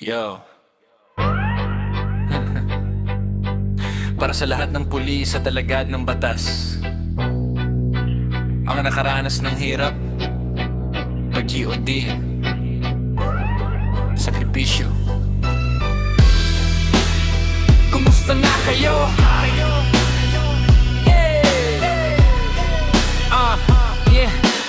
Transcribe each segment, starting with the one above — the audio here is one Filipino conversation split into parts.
Yo. Para sa lahat ng pulis at alagad ng batas, ang nakaranas ng hirap, pag-GOD, sakripisyo. Kumusta na kayo?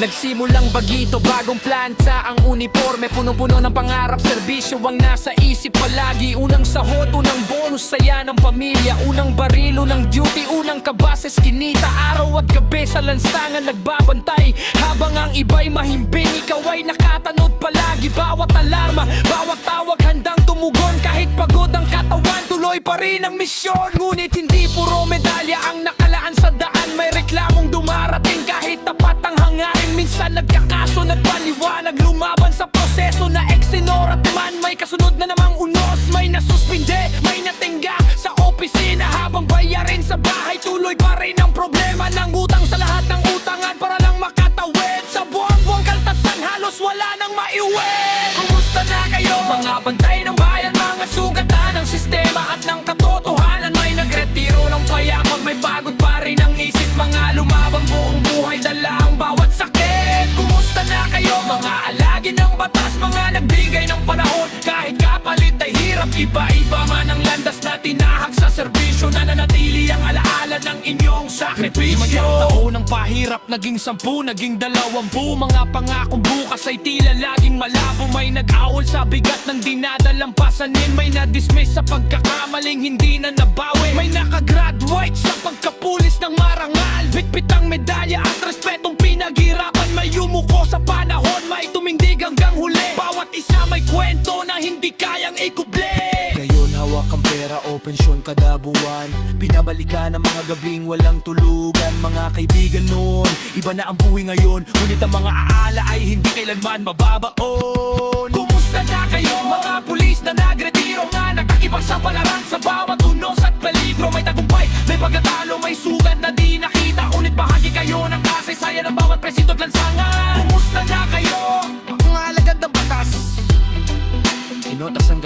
Nagsimulang bagito, bagong planta ang uniforme, punong-puno ng pangarap, serbisyo ang nasa isip palagi. Unang sahod, unang bonus, saya ng pamilya. Unang baril, unang duty, unang kabases, kinita. Araw at gabi sa lansangan nagbabantay, habang ang iba'y mahimbing, ikaw ay nakatanod palagi. Bawat alarma, bawat tawag handang tumugon. Kahit pagod ang katawan, tuloy pa rin ang misyon. Ngunit hindi puro medalya ang nakalaan sa daan. May reklamong dumarating kahit tapat ang hangarin. Minsan nagkakaso, nagpaliwanag, lumaban sa proseso na eksinor at man. May kasunod na namang unos, may nasuspinde, may natingga sa opisina. Habang bayarin sa bahay, tuloy pa rin ang problema ng utang sa lahat ng utangan para lang makatawid. Sa buwang-buwang kaltasan, halos wala nang maiuwi. Kumusta na kayo? Mga bantay ng bayan, mga sugatan ng sistema at ng katotohanan. May nagretiro ng payaman, may pagod pa rin ang isip. Mga lumabang buong buhay, dala ang bawat sakit. Kumusta na kayo? Mga alagi ng batas, mga nagbigay ng panahon. Kahit kapalit ay hirap, iba-iba man ang landas na tinahak sa serbisyo. Nananatili ang alaala ng inyong sakripisyo. Limang taon ng pahirap, naging 10, naging 20. Mga pangakong bukas ay tila laging malabo. May nag-awol sa bigat ng dinadalang pasanin. May na-dismiss sa pagkakamaling hindi na nabawi. May nakagraduate sa pagkapulis ng marangal. Bitbit ang medalya at respetong pinaghirapan. May yumuko sa panahon, may tumindig hanggang huli. Bawat isa may kwento na hindi kayang ikuble. Ngayon hawak ang pera o pensyon kada buwan. Binabalikan ang mga gabing walang tulugan. Mga kaibigan noon, iba na ang buhay ngayon. Ngunit ang mga aala ay hindi kailanman mababaon. Kumusta na kayo? Mga pulis na nagretiro nga, nakakipagsapalaran sa bawat unos at peligro. May tagumpay, may pagkatalo, may sugat na di nakita. Ngunit bahagi kayo ng kasaysayan ng bawat presinto at lansangan. Kumusta na kayo? Mga alagad ng batas, Inotas ang